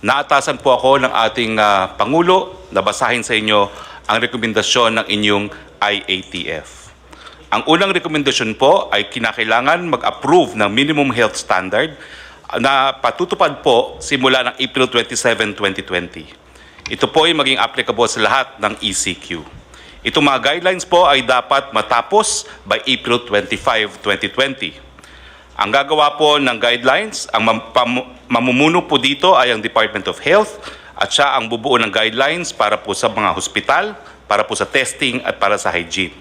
naatasan po ako ng ating Pangulo na basahin sa inyo ang rekomendasyon ng inyong IATF. Ang unang rekomendasyon po ay kinakailangan mag-approve ng minimum health standard na patutupad po simula ng April 27, 2020. Ito po ay maging applicable sa lahat ng ECQ. Itong mga guidelines po ay dapat matapos by April 25, 2020. Ang gagawa po ng guidelines, ang mamumuno po dito ay ang Department of Health at siya ang bubuo ng guidelines para po sa mga hospital, para po sa testing at para sa hygiene.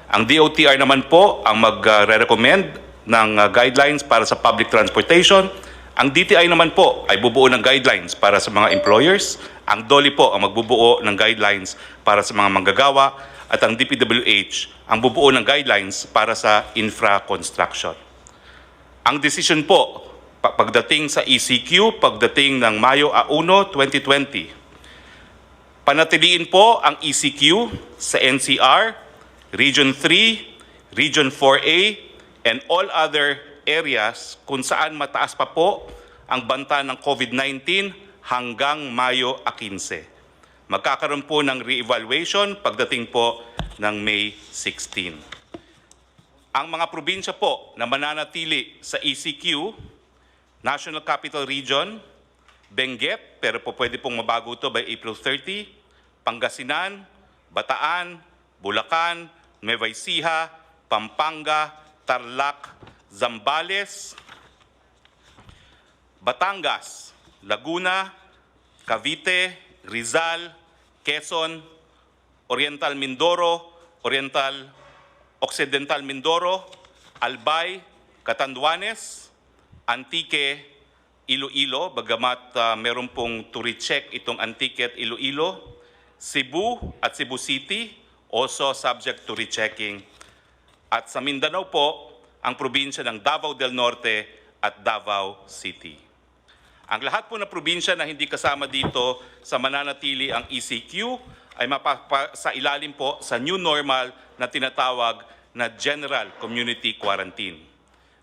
Ang DOTR naman po ang magre-recommend ng guidelines para sa public transportation. Ang DTI naman po ay bubuo ng guidelines para sa mga employers. Ang DOLI po ang magbubuo ng guidelines para sa mga manggagawa. At ang DPWH ang bubuo ng guidelines para sa infra construction. Ang decision po, pagdating sa ECQ, pagdating ng Mayo 1, 2020, panatiliin po ang ECQ sa NCR, Region 3, Region 4A, and all other areas kung saan mataas pa po ang banta ng COVID-19 hanggang Mayo 15. Magkakaroon po ng re-evaluation pagdating po ng May 16. Ang mga probinsya po na mananatili sa ECQ, National Capital Region, Benguet, pero po pwede pong mabago ito by April 30, Pangasinan, Bataan, Bulacan, Nueva Ecija, Pampanga, Tarlac, Zambales, Batangas, Laguna, Cavite, Rizal, Quezon, Oriental Mindoro, Occidental Mindoro, Albay, Catanduanes, Antique, Iloilo, bagamat meron pong to recheck itong Antique at Iloilo, Cebu at Cebu City, also subject to rechecking. At sa Mindanao po, ang probinsya ng Davao del Norte at Davao City. Ang lahat po na probinsya na hindi kasama dito sa mananatili ang ECQ ay sa ilalim po sa new normal na tinatawag na General Community Quarantine.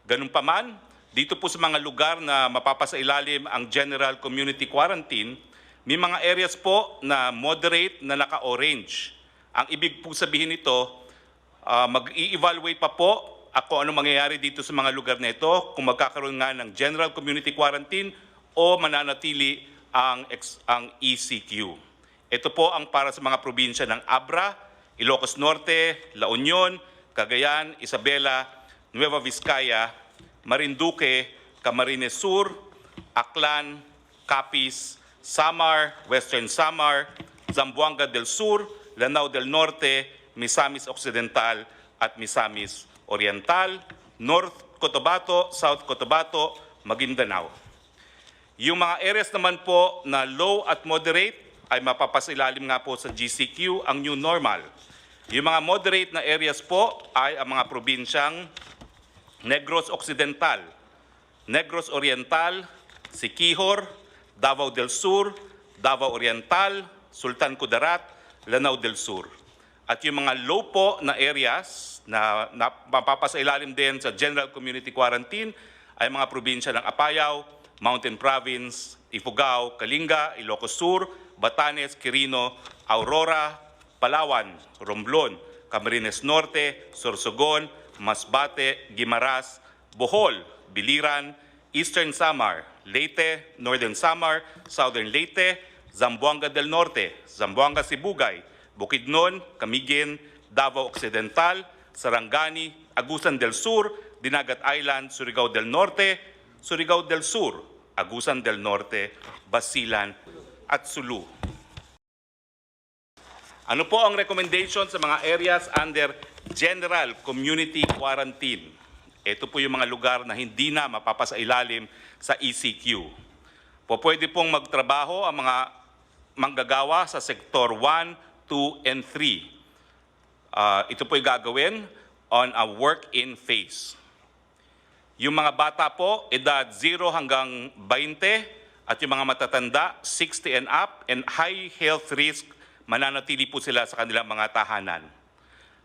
Ganun pa man, dito po sa mga lugar na mapapasailalim ang General Community Quarantine, may mga areas po na moderate na naka-orange. Ang ibig po sabihin nito, mag-i-evaluate pa po kung ano mangyayari dito sa mga lugar na ito, kung magkakaroon nga ng General Community Quarantine o mananatili ang ECQ. Ito po ang para sa mga probinsya ng Abra, Ilocos Norte, La Union, Cagayan, Isabela, Nueva Vizcaya, Marinduque, Camarines Sur, Aklan, Capiz, Samar, Western Samar, Zamboanga del Sur, Lanao del Norte, Misamis Occidental at Misamis Oriental, North Cotabato, South Cotabato, Maguindanao. Yung mga areas naman po na low at moderate ay mapapasilalim nga po sa GCQ, ang new normal. Yung mga moderate na areas po ay ang mga probinsyang Negros Occidental, Negros Oriental, Siquijor, Davao del Sur, Davao Oriental, Sultan Kudarat, Lanao del Sur. At yung mga low po na areas na mapapasailalim din sa General Community Quarantine ay mga probinsya ng Apayao, Mountain Province, Ifugao, Kalinga, Ilocos Sur, Batanes, Quirino, Aurora, Palawan, Romblon, Camarines Norte, Sorsogon, Masbate, Guimaras, Bohol, Biliran, Eastern Samar, Leyte, Northern Samar, Southern Leyte, Zamboanga del Norte, Zamboanga Sibugay, Bukidnon, Camiguin, Davao Occidental, Sarangani, Agusan del Sur, Dinagat Island, Surigao del Norte, Surigao del Sur, Agusan del Norte, Basilan at Sulu. Ano po ang recommendation sa mga areas under General Community Quarantine? Ito po yung mga lugar na hindi na mapapasailalim sa ECQ. Pwede pong magtrabaho ang mga manggagawa sa Sektor 1, 2, and 3. Ito po yung gagawin on a work-in phase. Yung mga bata po, edad 0 hanggang 20, at yung mga matatanda, 60 and up, and high health risk, mananatili po sila sa kanilang mga tahanan.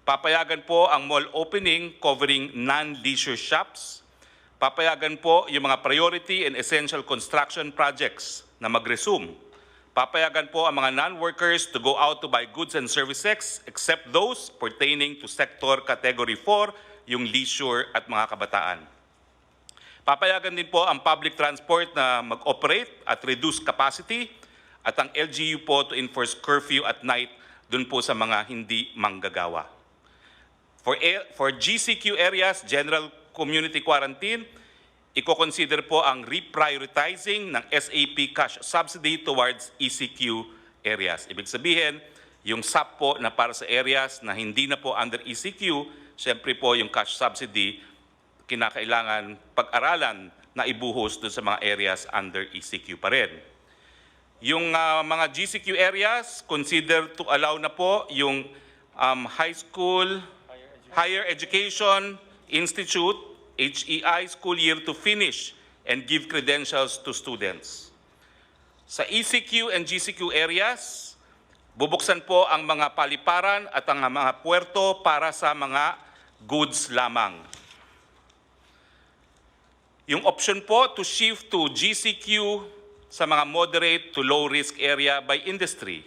Papayagan po ang mall opening covering non-leisure shops. Papayagan po yung mga priority and essential construction projects na mag-resume. Papayagan po ang mga non-workers to go out to buy goods and services except those pertaining to Sector Category 4, yung leisure at mga kabataan. Papayagan din po ang public transport na mag-operate at reduce capacity at ang LGU po to enforce curfew at night dun po sa mga hindi manggagawa. For GCQ areas, General Community Quarantine, i-consider po ang reprioritizing ng SAP cash subsidy towards ECQ areas. Ibig sabihin, yung SAP po na para sa areas na hindi na po under ECQ, siyempre po yung cash subsidy, kinakailangan pag-aralan na ibuhos dun sa mga areas under ECQ pa rin. Yung mga GCQ areas, consider to allow na po yung high school, higher education institute, HEI school year to finish and give credentials to students. Sa ECQ and GCQ areas, bubuksan po ang mga paliparan at ang mga puerto para sa mga goods lamang. Yung option po to shift to GCQ sa mga moderate to low risk area by industry.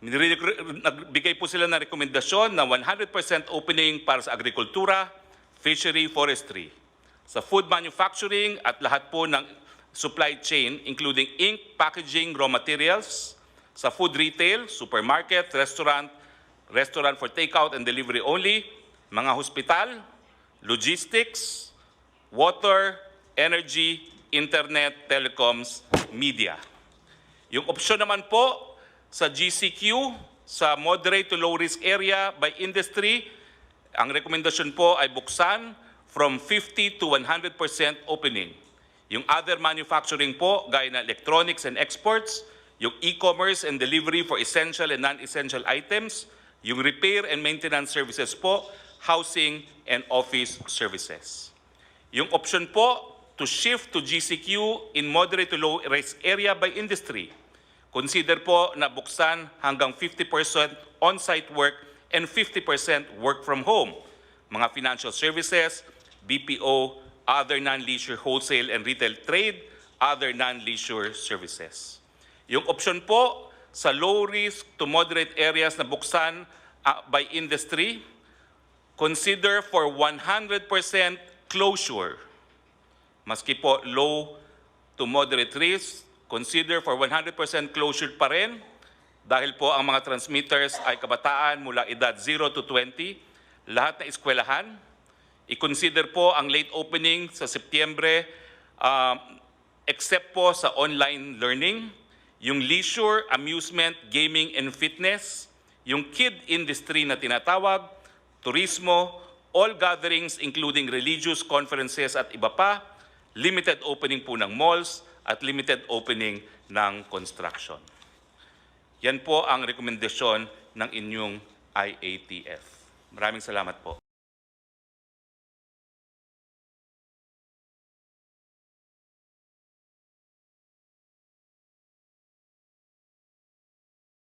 Nagbigay po sila ng rekomendasyon na 100% opening para sa agrikultura, fishery, forestry, sa food manufacturing at lahat po ng supply chain including ink, packaging, raw materials, sa food retail, supermarket, restaurant for takeout and delivery only, mga hospital, logistics, water, energy, internet, telecoms, media. Yung option naman po sa GCQ, sa moderate to low risk area by industry, ang rekomendasyon po ay buksan from 50 to 100% opening. Yung other manufacturing po, gaya na electronics and exports, yung e-commerce and delivery for essential and non-essential items, yung repair and maintenance services po, housing and office services. Yung option po to shift to GCQ in moderate to low risk area by industry. Consider po na buksan hanggang 50% on-site work and 50% work from home. Mga financial services, BPO, other non-leisure wholesale and retail trade, other non-leisure services. Yung option po sa low risk to moderate areas na buksan by industry, consider for 100% closure. Maski po low to moderate risk, consider for 100% closure pa rin dahil po ang mga transmitters ay kabataan mula edad 0 to 20, lahat na eskwelahan. I-consider po ang late opening sa Setyembre except po sa online learning, yung leisure, amusement, gaming and fitness, yung kid industry na tinatawag, turismo, all gatherings including religious conferences at iba pa, limited opening po ng malls at limited opening ng construction. Yan po ang rekomendasyon ng inyong IATF. Maraming salamat po.